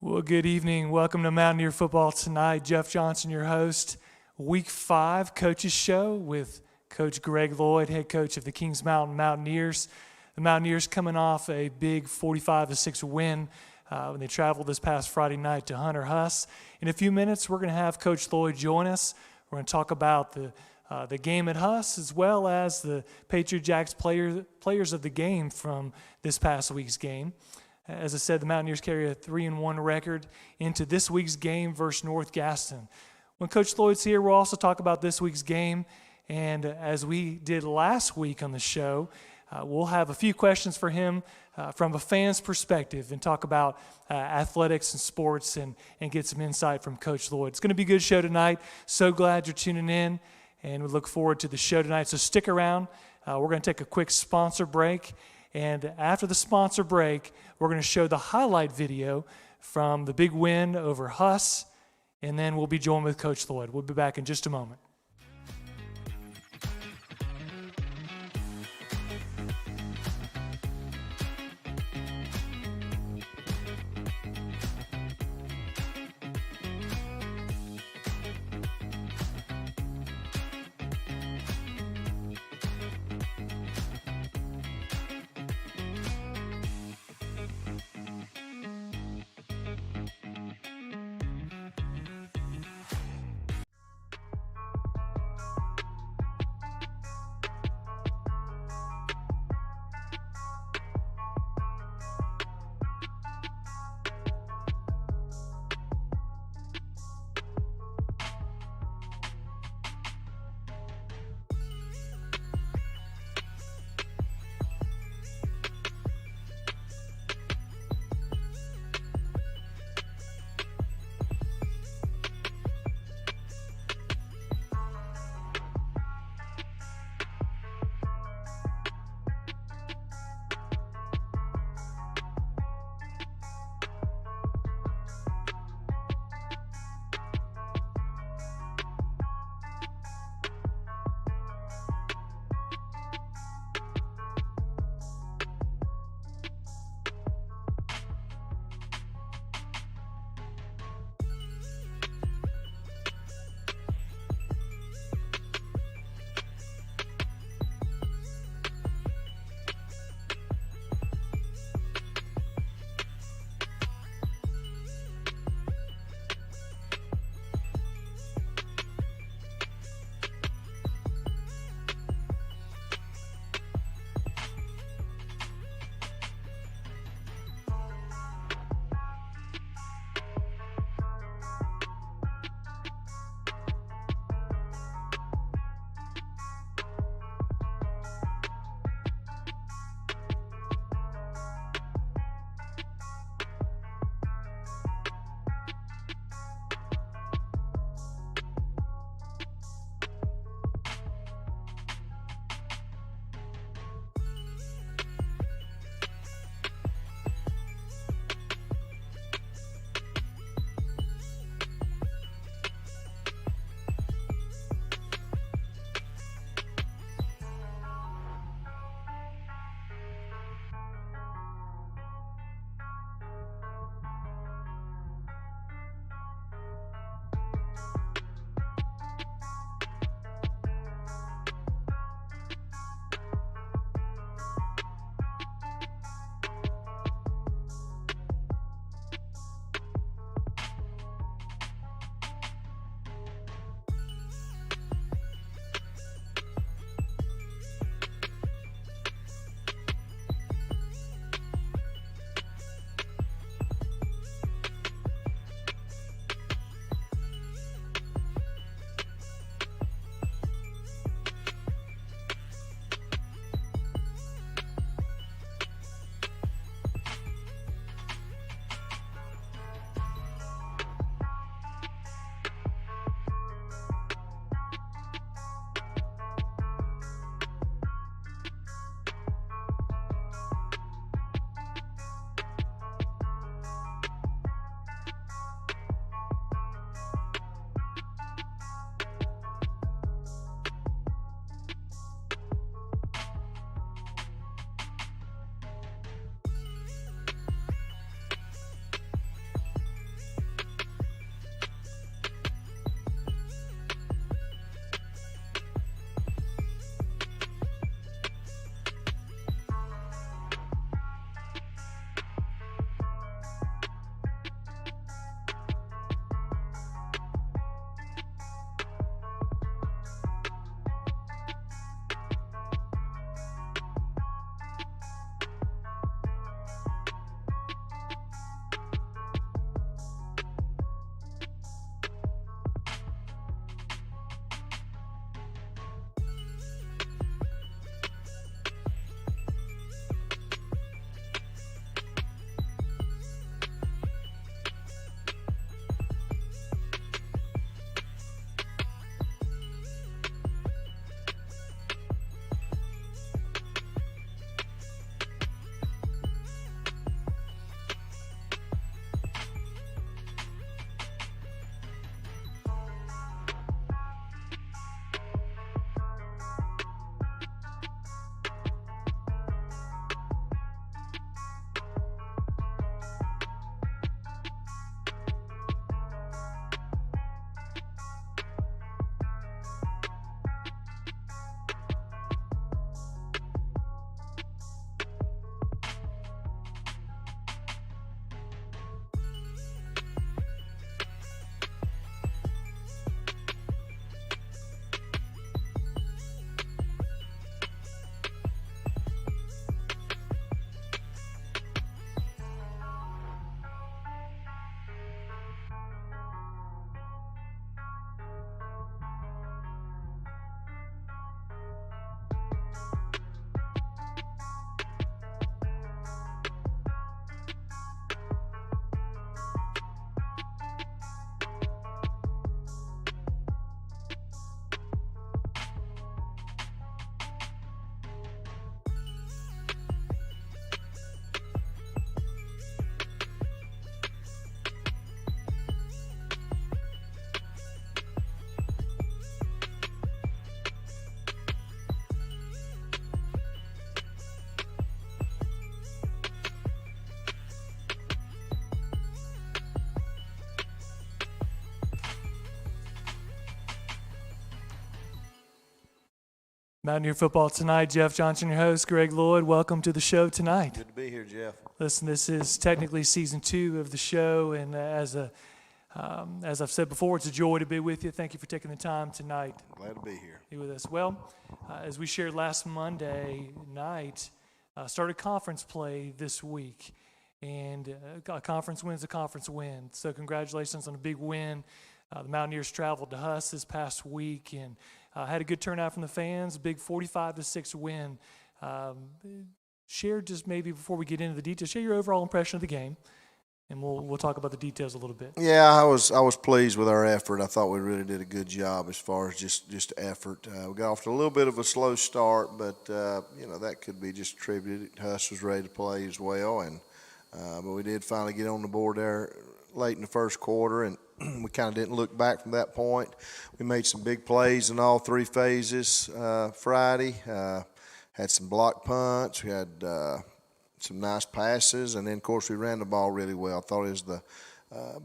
Well, good evening. Welcome to Mountaineer Football Tonight. Jeff Johnson, your host. Week 5 Coaches Show with Coach Greg Lloyd, head coach of the Kings Mountain Mountaineers. The Mountaineers coming off a big 45-6 win when they traveled this past Friday night to Hunter Huss. In a few minutes, we're going to have Coach Lloyd join us. We're going to talk about the game at Huss as well as the Patriot Jacks players of the game from this past week's game. As I said, the Mountaineers carry a 3-1 record into this week's game versus North Gaston. When Coach Lloyd's here, we'll also talk about this week's game. And as we did last week on the show, we'll have a few questions for him from a fan's perspective and talk about athletics and sports and get some insight from Coach Lloyd. It's going to be a good show tonight. So glad you're tuning in, and we look forward to the show tonight. So stick around. We're going to take a quick sponsor break. And after the sponsor break, we're going to show the highlight video from the big win over Huss, and then we'll be joined with Coach Lloyd. We'll be back in just a moment. Mountaineer Football Tonight. Jeff Johnson, your host. Greg Lloyd, welcome to the show tonight. Good to be here, Jeff. Listen, this is technically season 2 of the show, and as I've said before, it's a joy to be with you. Thank you for taking the time tonight. Glad to be here. Be with us. Well, as we shared last Monday night, started conference play this week, and a conference win's a conference win. So congratulations on a big win. The Mountaineers traveled to Huss this past week and had a good turnout from the fans. Big 45-6 win. Share just maybe before we get into the details, share your overall impression of the game, and we'll talk about the details a little bit. Yeah, I was pleased with our effort. I thought we really did a good job as far as just effort. We got off to a little bit of a slow start, but that could be just attributed. Huss was ready to play as well, and but we did finally get on the board there late in the first quarter, and we kind of didn't look back from that point. We made some big plays in all 3 phases Friday. Had some block punts. We had some nice passes, and then, of course, we ran the ball really well. I thought it was the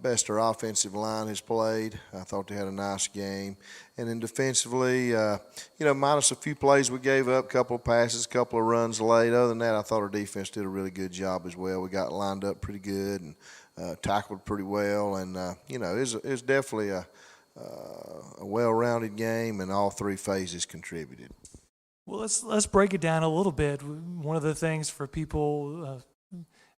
best our offensive line has played. I thought they had a nice game. And then defensively, minus a few plays we gave up, a couple of passes, a couple of runs late. Other than that, I thought our defense did a really good job as well. We got lined up pretty good and tackled pretty well. And, it was definitely a well-rounded game, and all 3 phases contributed. Well, let's break it down a little bit. One of the things for people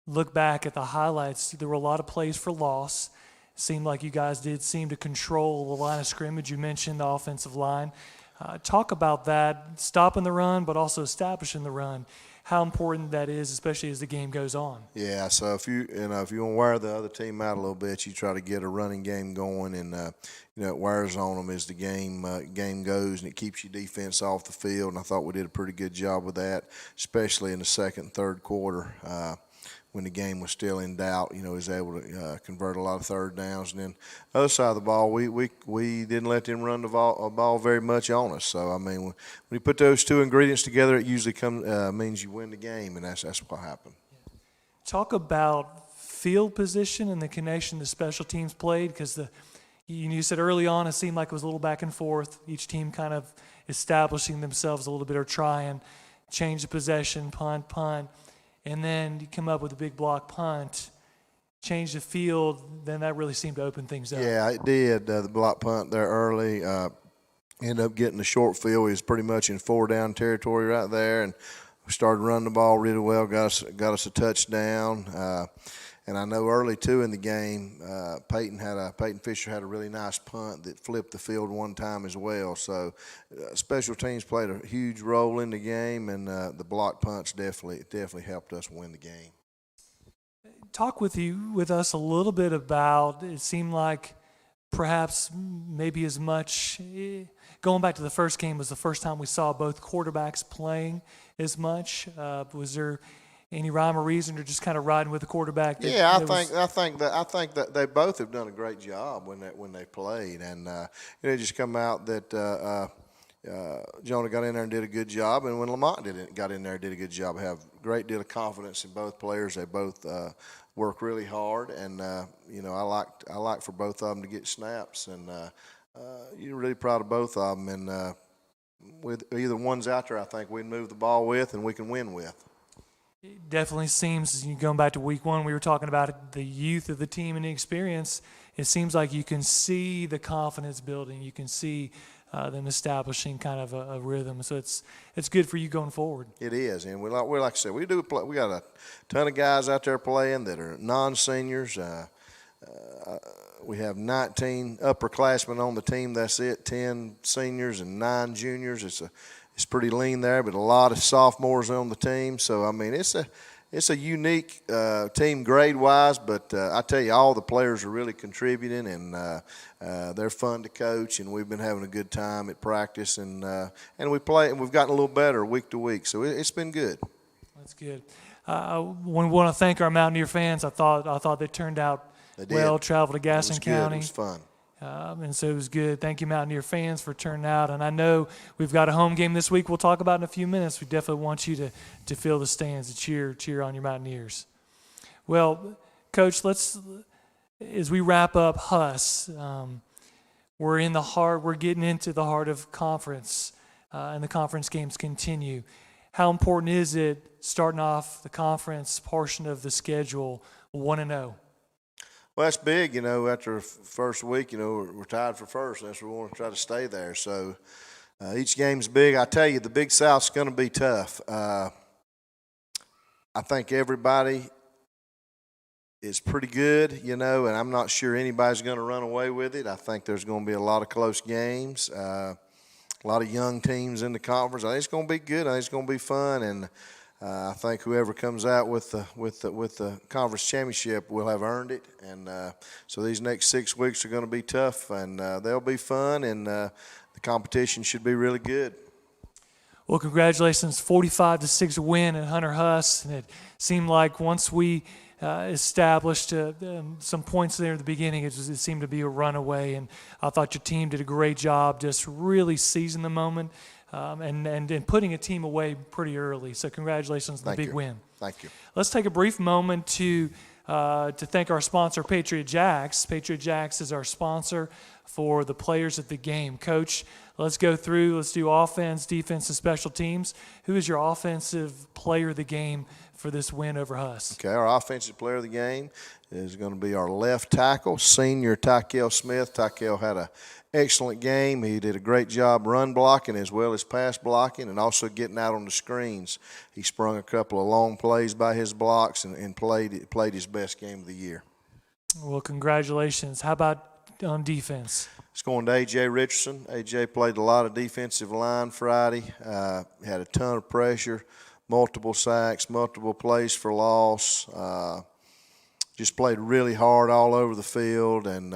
look back at the highlights, there were a lot of plays for loss. It seemed like you guys did seem to control the line of scrimmage. You mentioned the offensive line. Talk about that, stopping the run, but also establishing the run. How important that is, especially as the game goes on. Yeah, so if you want to wear the other team out a little bit, you try to get a running game going, and it wears on them as the game goes, and it keeps your defense off the field. And I thought we did a pretty good job with that, especially in the second and third quarter. When the game was still in doubt, was able to convert a lot of third downs. And then the other side of the ball, we didn't let them run the ball very much on us. So, I mean, when you put those 2 ingredients together, it usually means you win the game, and that's what happened. Talk about field position and the connection the special teams played, because you said early on it seemed like it was a little back and forth, each team kind of establishing themselves a little bit or trying, change the possession, punt. And then you come up with a big block punt, change the field, then that really seemed to open things up. Yeah, it did. The block punt there early. Ended up getting the short field. He was pretty much in 4-down territory right there, and we started running the ball really well, got us a touchdown. And I know early, too, in the game, Peyton Fisher had a really nice punt that flipped the field one time as well. So special teams played a huge role in the game, and the block punts definitely helped us win the game. Talk with us a little bit about, it seemed like perhaps maybe as much, going back to the first game was the first time we saw both quarterbacks playing as much. Was there any rhyme or reason, or just kind of riding with the quarterback? I think that they both have done a great job when they played, and it just come out that Jonah got in there and did a good job, and when Lamont got in there and did a good job. I have a great deal of confidence in both players. They both work really hard, and I like for both of them to get snaps, and you're really proud of both of them. And with either one's out there, I think we can move the ball with and we can win with. It definitely seems, going back to week 1, we were talking about the youth of the team and the experience. It seems like you can see the confidence building. You can see them establishing kind of a rhythm. So it's good for you going forward. It is, and we like I said, we got a ton of guys out there playing that are non-seniors. We have 19 upperclassmen on the team. That's it. 10 seniors and 9 juniors. It's pretty lean there, but a lot of sophomores on the team. So, I mean, it's a unique team grade-wise, but I tell you, all the players are really contributing, and they're fun to coach, and we've been having a good time at practice, and we play, and we've gotten a little better week to week. So it's been good. That's good. We want to thank our Mountaineer fans. I thought they turned out well. Traveled to Gaston County. It was fun. And so it was good. Thank you, Mountaineer fans, for turning out. And I know we've got a home game this week we'll talk about in a few minutes. We definitely want you to fill the stands and cheer on your Mountaineers. Well, Coach, as we wrap up Huss, we're getting into the heart of conference. and the conference games continue. How important is it starting off the conference portion of the schedule 1-0? Well, that's big, after the first week, we're tied for first. That's what we want to try to stay there. So each game's big. I tell you, the Big South's going to be tough. I think everybody is pretty good, and I'm not sure anybody's going to run away with it. I think there's going to be a lot of close games, a lot of young teams in the conference. I think it's going to be good. I think it's going to be fun, and I think whoever comes out with the conference championship will have earned it. And so these next 6 weeks are going to be tough, and they'll be fun, and the competition should be really good. Well, congratulations, 45-6 win at Hunter Huss, and it seemed like once we established some points there at the beginning, it seemed to be a runaway, and I thought your team did a great job just really seizing the moment and putting a team away pretty early. So congratulations on the big win. Thank you. Let's take a brief moment to thank our sponsor, Patriot Jacks. Patriot Jacks is our sponsor for the players at the game. Coach, let's go through. Let's do offense, defense, and special teams. Who is your offensive player of the game for this win over Huss? Okay, our offensive player of the game is going to be our left tackle, senior Tykel Smith. Tykel had an excellent game. He did a great job run blocking as well as pass blocking and also getting out on the screens. He sprung a couple of long plays by his blocks and played his best game of the year. Well, congratulations. How about on defense? It's going to A.J. Richardson. A.J. played a lot of defensive line Friday, had a ton of pressure, multiple sacks, multiple plays for loss, just played really hard all over the field, and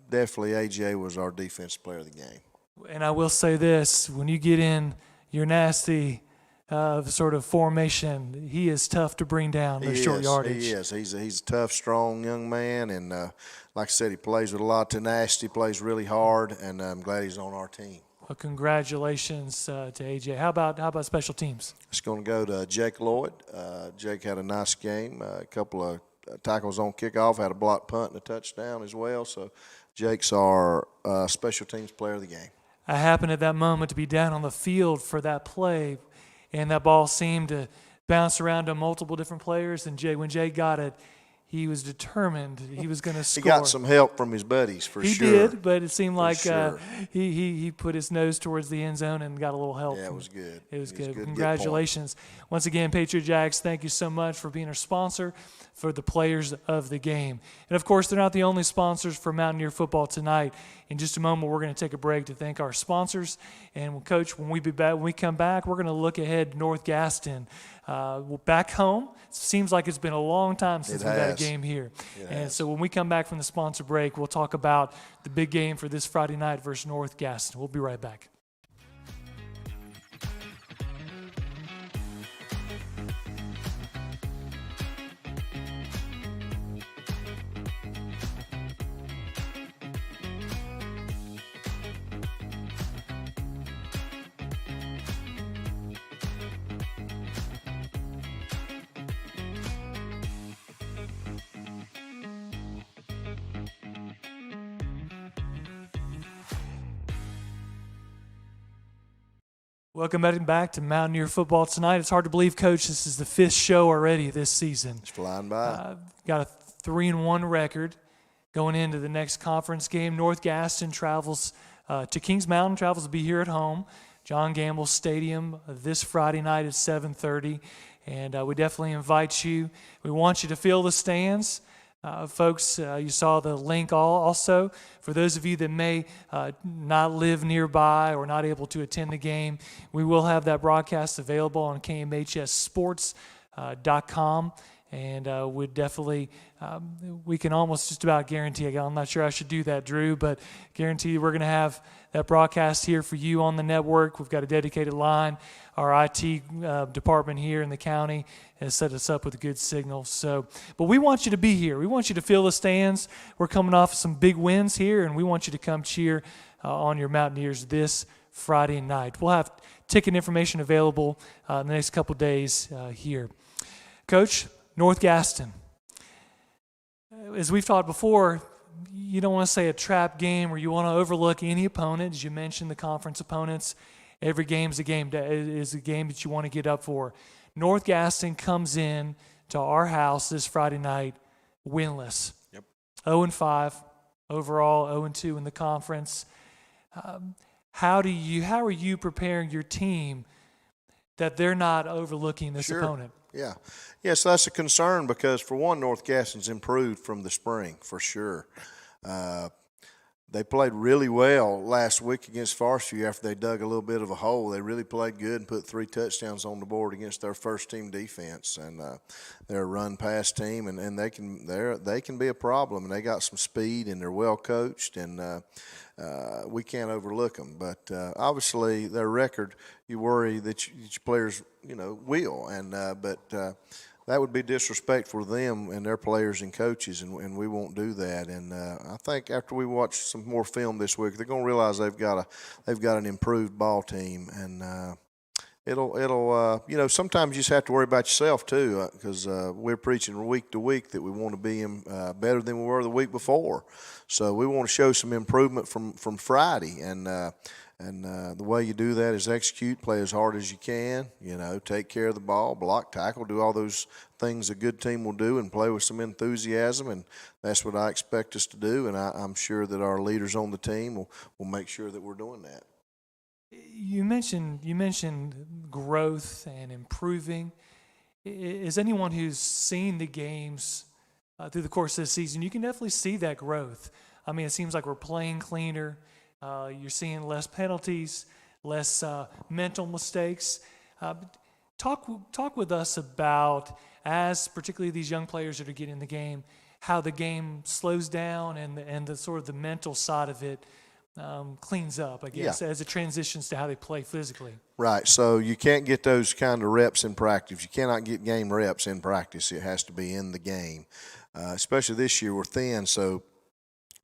definitely A.J. was our defensive player of the game. And I will say this, when you get in your nasty sort of formation, he is tough to bring down those short yardage. He is. He's a tough, strong young man, and like I said, he plays with a lot of tenacity, plays really hard, and I'm glad he's on our team. Well, congratulations to A.J. How about special teams? It's going to go to Jake Lloyd. Jake had a nice game, a couple of tackles on kickoff, had a block punt and a touchdown as well. So Jake's our special teams player of the game. I happened at that moment to be down on the field for that play, and that ball seemed to bounce around to multiple different players. And when Jay got it, he was determined he was going to score. He got some help from his buddies for sure. He did, but it seemed like sure. he put his nose towards the end zone and got a little help. Yeah, it was good. It was good. Congratulations. Once again, Patriot Jacks, thank you so much for being our sponsor for the players of the game. And, of course, they're not the only sponsors for Mountaineer football tonight. In just a moment, we're going to take a break to thank our sponsors. And, Coach, when we come back, we're going to look ahead North Gaston. Back home, it seems like it's been a long time since we've had a game here. And so when we come back from the sponsor break, we'll talk about the big game for this Friday night versus North Gaston. We'll be right back. Welcome back to Mountaineer football tonight. It's hard to believe, Coach, this is the 5th show already this season. It's flying by. Got a 3-1 record going into the next conference game. North Gaston travels to Kings Mountain, travels to be here at home. John Gamble Stadium this Friday night at 7:30. And we definitely invite you. We want you to fill the stands. Folks, you saw the link also. For those of you that may not live nearby or not able to attend the game, we will have that broadcast available on KMHSsports.com. And we definitely, we can almost just about guarantee, I'm not sure I should do that, Drew, but guarantee we're going to have that broadcast here for you on the network. We've got a dedicated line. Our IT department here in the county has set us up with a good signal. So, but we want you to be here. We want you to fill the stands. We're coming off some big wins here, and we want you to come cheer on your Mountaineers this Friday night. We'll have ticket information available in the next couple days here. Coach, North Gaston. As we've talked before, you don't want to say a trap game or you want to overlook any opponent. As you mentioned, the conference opponents. every game is a game that you want to get up for. North Gaston comes in to our house this Friday night winless. Yep. 0-5 overall, 0-2 in the conference. How are you preparing your team that they're not overlooking this opponent? Yeah. Yes, that's a concern because, for one, North Gaston's improved from the spring, for sure. They played really well last week against Varsity after they dug a little bit of a hole. They really played good and put 3 touchdowns on the board against their first-team defense. And they're a run-pass team, and they can be a problem. And they got some speed, and they're well-coached, and we can't overlook them. But obviously, their record, you worry that your players, will. And that would be disrespectful to them and their players and coaches, and we won't do that. And I think after we watch some more film this week, they're going to realize they've got an improved ball team, and it'll sometimes you just have to worry about yourself too, because we're preaching week to week that we want to be better than we were the week before. So we want to show some improvement from Friday, and the way you do that is execute, play as hard as you can, take care of the ball, block, tackle, do all those things a good team will do, and play with some enthusiasm, and that's what I expect us to do, and I'm sure that our leaders on the team will make sure that we're doing that. You mentioned growth and improving. As anyone who's seen the games through the course of the season, you can definitely see that growth. I mean, it seems like we're playing cleaner. You're seeing less penalties, less mental mistakes. Talk with us about, as particularly these young players that are getting in the game, how the game slows down and the sort of the mental side of it cleans up, I guess, as it transitions to how they play physically. Right. So you can't get those kind of reps in practice. You cannot get game reps in practice. It has to be in the game. Especially this year, we're thin, so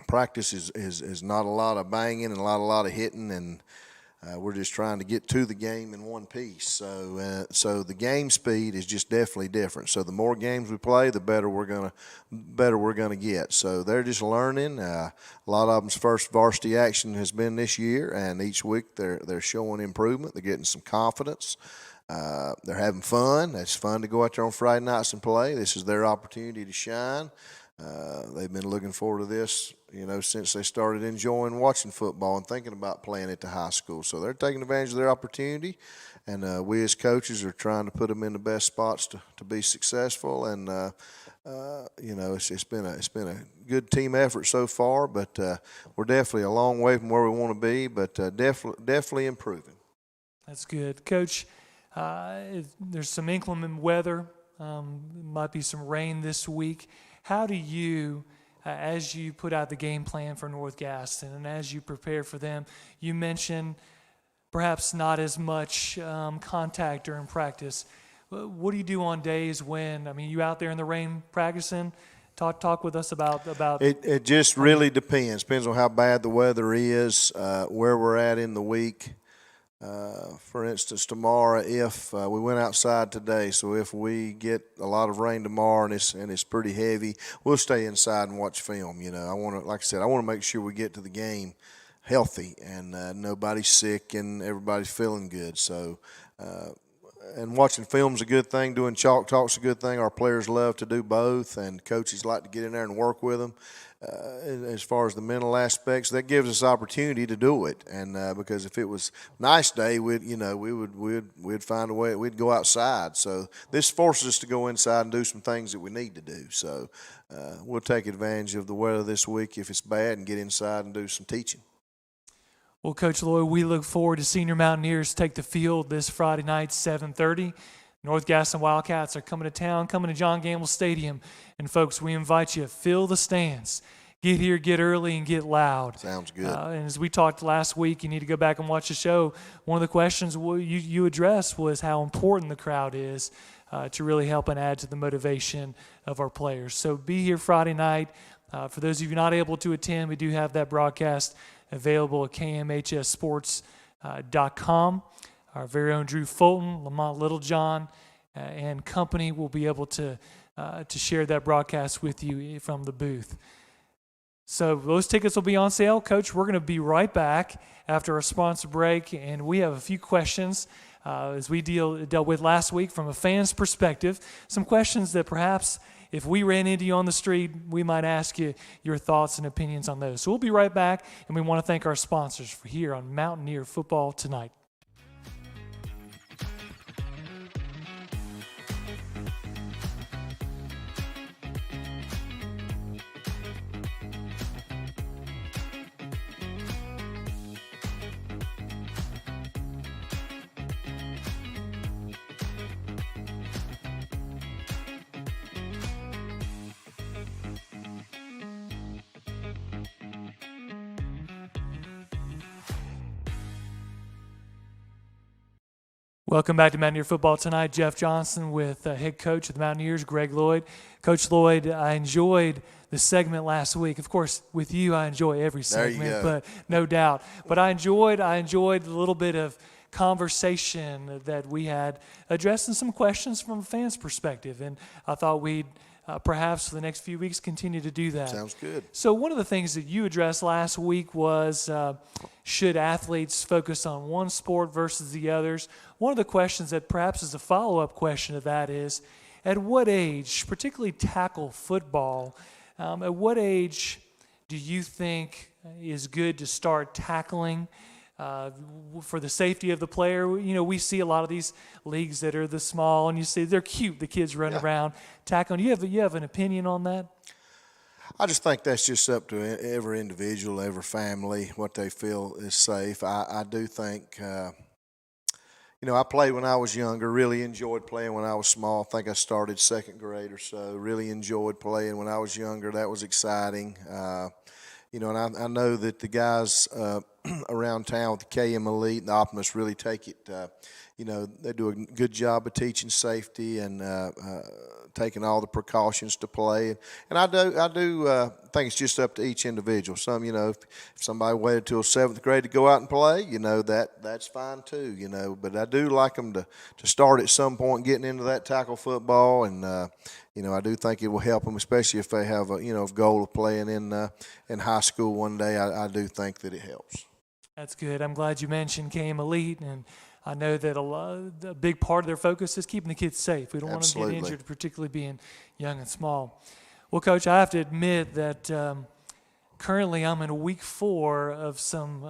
practice is not a lot of banging and a lot of hitting, and we're just trying to get to the game in one piece. So the game speed is just definitely different. So the more games we play, the better we're gonna get. So they're just learning. A lot of them's first varsity action has been this year, and each week they're showing improvement. They're getting some confidence. They're having fun. It's fun to go out there on Friday nights and play. This is their opportunity to shine. They've been looking forward to this, since they started enjoying watching football and thinking about playing at the high school. So they're taking advantage of their opportunity, and we as coaches are trying to put them in the best spots to be successful. And it's been a good team effort so far, but we're definitely a long way from where we want to be, but definitely improving. That's good, Coach. There's some inclement weather. Might be some rain this week. How do you, as you put out the game plan for North Gaston and as you prepare for them, you mentioned perhaps not as much contact during practice. What do you do on days when, you out there in the rain practicing? Talk with us about it just really depends. Depends on how bad the weather is, where we're at in the week. For instance, tomorrow, if we went outside today, so if we get a lot of rain tomorrow and it's pretty heavy, we'll stay inside and watch film. I want to make sure we get to the game healthy and nobody's sick and everybody's feeling good. So, and watching film's a good thing. Doing chalk talk's a good thing. Our players love to do both, and coaches like to get in there and work with them. As far as the mental aspects, that gives us opportunity to do it. And because if it was a nice day, we'd find a way. We'd go outside. So this forces us to go inside and do some things that we need to do. So we'll take advantage of the weather this week if it's bad and get inside and do some teaching. Well, Coach Lloyd, we look forward to Senior Mountaineers take the field this Friday night, 7:30. North Gaston Wildcats are coming to town, coming to John Gamble Stadium. And, folks, we invite you to fill the stands. Get here, get early, and get loud. Sounds good. And as we talked last week, you need to go back and watch the show. One of the questions you addressed was how important the crowd is to really help and add to the motivation of our players. So be here Friday night. For those of you not able to attend, we do have that broadcast available at kmhsports.com. Our very own Drew Fulton, Lamont Littlejohn, and company will be able to share that broadcast with you from the booth. So those tickets will be on sale. Coach, we're going to be right back after a sponsor break, and we have a few questions as we dealt with last week from a fan's perspective. Some questions that perhaps if we ran into you on the street, we might ask you your thoughts and opinions on those. So we'll be right back, and we want to thank our sponsors for here on Mountaineer Football Tonight. Welcome back to Mountaineer Football Tonight. Jeff Johnson with head coach of the Mountaineers, Greg Lloyd. Coach Lloyd, I enjoyed the segment last week. Of course, with you, I enjoy every segment, but no doubt. But I enjoyed a little bit of conversation that we had addressing some questions from a fan's perspective, and I thought we'd perhaps for the next few weeks continue to do that. Sounds good. So one of the things that you addressed last week was should athletes focus on one sport versus the others? One of the questions that perhaps is a follow-up question to that is, at what age, particularly tackle football, at what age do you think is good to start tackling for the safety of the player? You know, we see a lot of these leagues that are the small, and you see they're cute, the kids run around tackling. You have an opinion on that? I just think that's just up to every individual, every family, what they feel is safe. I do think, I played when I was younger, really enjoyed playing when I was small. I think I started second grade or so, really enjoyed playing when I was younger. That was exciting. And I know that the guys around town with the KM Elite and the Optimists really take it, they do a good job of teaching safety and taking all the precautions to play. And I do think it's just up to each individual. If somebody waited till 7th grade to go out and play, that's fine too, But I do like them to start at some point getting into that tackle football. And, I do think it will help them, especially if they have a goal of playing in high school one day. I do think that it helps. That's good. I'm glad you mentioned KM Elite, and I know that a big part of their focus is keeping the kids safe. We don't want them to get injured, particularly being young and small. Well, Coach, I have to admit that currently I'm in week 4 of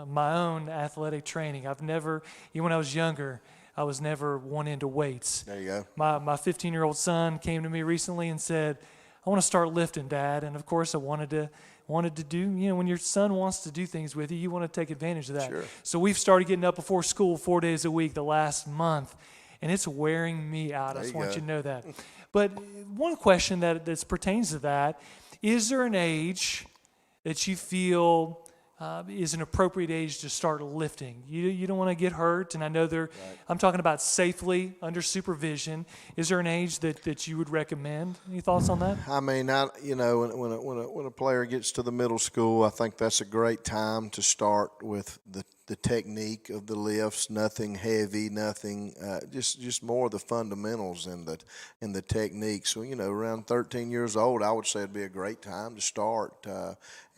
my own athletic training. I've never, even when I was younger, I was never one into weights. There you go. My 15-year-old son came to me recently and said, I want to start lifting, Dad. And, of course, I wanted to do, when your son wants to do things with you, you want to take advantage of that. Sure. So we've started getting up before school 4 days a week the last month, and it's wearing me out. I just want you to know that. But one question that pertains to that, is there an age that you feel is an appropriate age to start lifting? You don't want to get hurt, and I know I'm talking about safely under supervision. Is there an age that you would recommend? Any thoughts on that? I mean, when a player gets to the middle school, I think that's a great time to start with the technique of the lifts. Nothing heavy, nothing, just more of the fundamentals and the technique. So around 13 years old, I would say it'd be a great time to start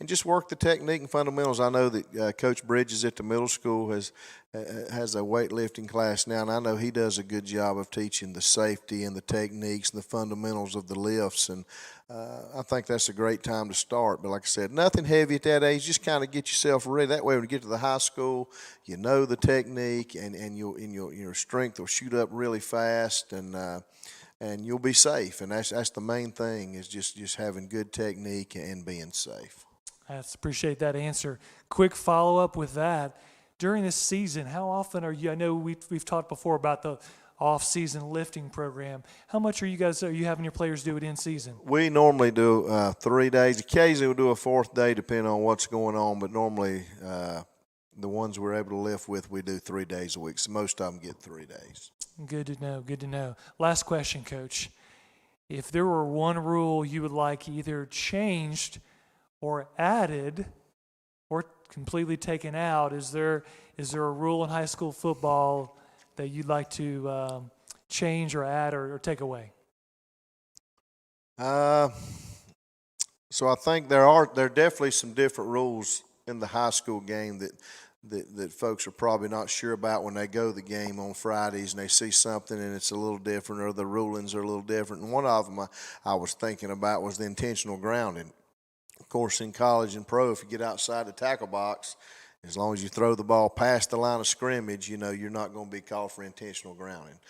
and just work the technique and fundamentals. I know that Coach Bridges at the middle school has a weightlifting class now, and I know he does a good job of teaching the safety and the techniques and the fundamentals of the lifts. And I think that's a great time to start. But like I said, nothing heavy at that age. Just kind of get yourself ready. That way, when you get to the high school, you know the technique, and your strength will shoot up really fast, and you'll be safe. And that's the main thing, is just having good technique and being safe. I appreciate that answer. Quick follow-up with that. During this season, how often are you? I know we've talked before about the off-season lifting program. How much are you having your players do it in season? We normally do 3 days. Occasionally we'll do a 4th day depending on what's going on, but normally the ones we're able to lift with, we do 3 days a week. So most of them get 3 days. Good to know. Last question, Coach. If there were one rule you would like either changed or added or completely taken out, is there a rule in high school football that you'd like to change or add or take away? So I think there are definitely some different rules in the high school game that folks are probably not sure about when they go to the game on Fridays and they see something and it's a little different or the rulings are a little different. And one of them I was thinking about was the intentional grounding. Of course, in college and pro, if you get outside the tackle box, as long as you throw the ball past the line of scrimmage, you're not going to be called for intentional grounding.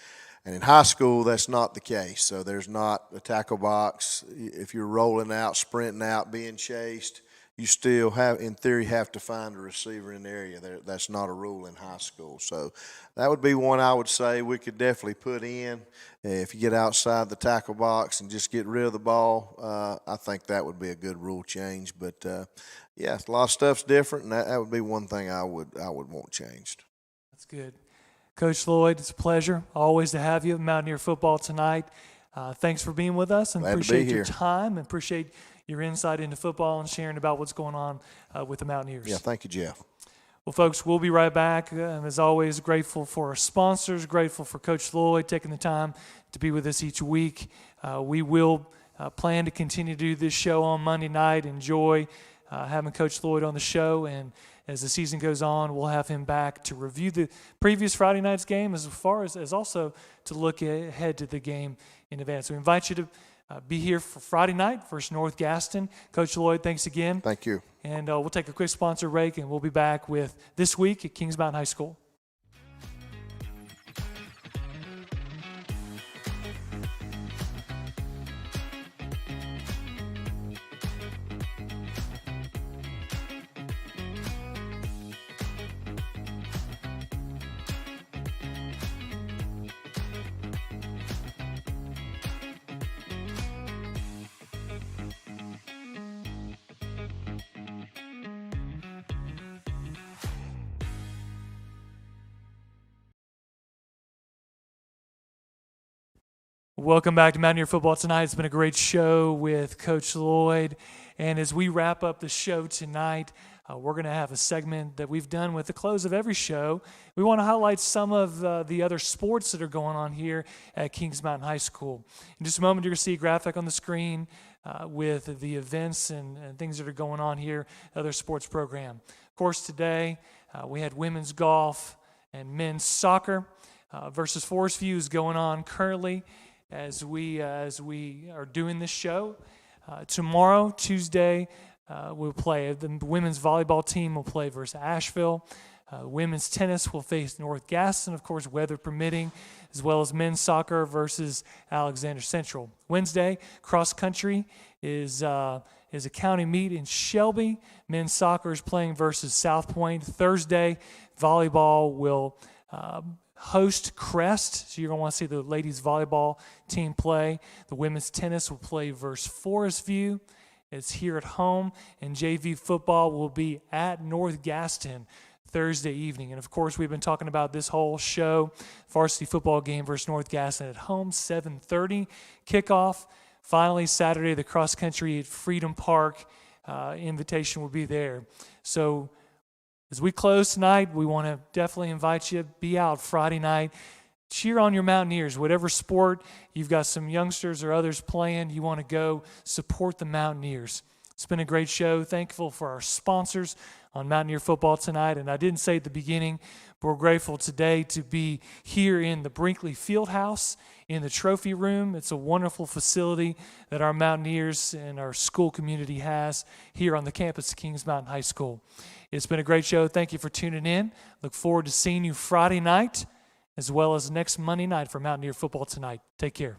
And in high school, that's not the case. So there's not a tackle box. If you're rolling out, sprinting out, being chased, you still in theory, have to find a receiver in the area. That's not a rule in high school. So that would be one I would say we could definitely put in. If you get outside the tackle box and just get rid of the ball, I think that would be a good rule change. But, yeah, a lot of stuff's different, and that would be one thing I would want changed. That's good. Coach Lloyd, it's a pleasure always to have you at Mountaineer Football tonight. Thanks for being with us, and appreciate your time and appreciate your insight into football and sharing about what's going on with the Mountaineers. Yeah, thank you, Jeff. Well, folks, we'll be right back. As always, grateful for our sponsors, grateful for Coach Lloyd taking the time to be with us each week. We will plan to continue to do this show on Monday night. Enjoy having Coach Lloyd on the show, and as the season goes on, we'll have him back to review the previous Friday night's game as far as also to look ahead to the game in advance. We invite you to be here for Friday night versus North Gaston. Coach Lloyd, thanks again. Thank you. And we'll take a quick sponsor break, and we'll be back with This Week at Kings Mountain High School. Welcome back to Mountaineer Football Tonight. It's been a great show with Coach Lloyd. And as we wrap up the show tonight, we're going to have a segment that we've done with the close of every show. We want to highlight some of the other sports that are going on here at Kings Mountain High School. In just a moment, you're going to see a graphic on the screen with the events and things that are going on here, other sports program. Of course, today we had women's golf and men's soccer versus Forest View is going on currently as we are doing this show. Tomorrow, Tuesday, we'll play. The women's volleyball team will play versus Asheville. Women's tennis will face North Gaston, of course, weather permitting, as well as men's soccer versus Alexander Central. Wednesday, cross country is a county meet in Shelby. Men's soccer is playing versus South Point. Thursday, volleyball will host Crest, so you're going to want to see the ladies volleyball team play. The women's tennis will play versus Forest View. It's here at home, and JV football will be at North Gaston Thursday evening. And of course, we've been talking about this whole show, varsity football game versus North Gaston at home, 7:30 kickoff. Finally, Saturday, the cross country at Freedom Park. Invitation will be there. So as we close tonight, we want to definitely invite you to be out Friday night. Cheer on your Mountaineers. Whatever sport, you've got some youngsters or others playing, you want to go support the Mountaineers. It's been a great show. Thankful for our sponsors on Mountaineer Football Tonight. And I didn't say at the beginning, but we're grateful today to be here in the Brinkley Fieldhouse in the trophy room. It's a wonderful facility that our Mountaineers and our school community has here on the campus of Kings Mountain High School. It's been a great show. Thank you for tuning in. Look forward to seeing you Friday night as well as next Monday night for Mountaineer Football Tonight. Take care.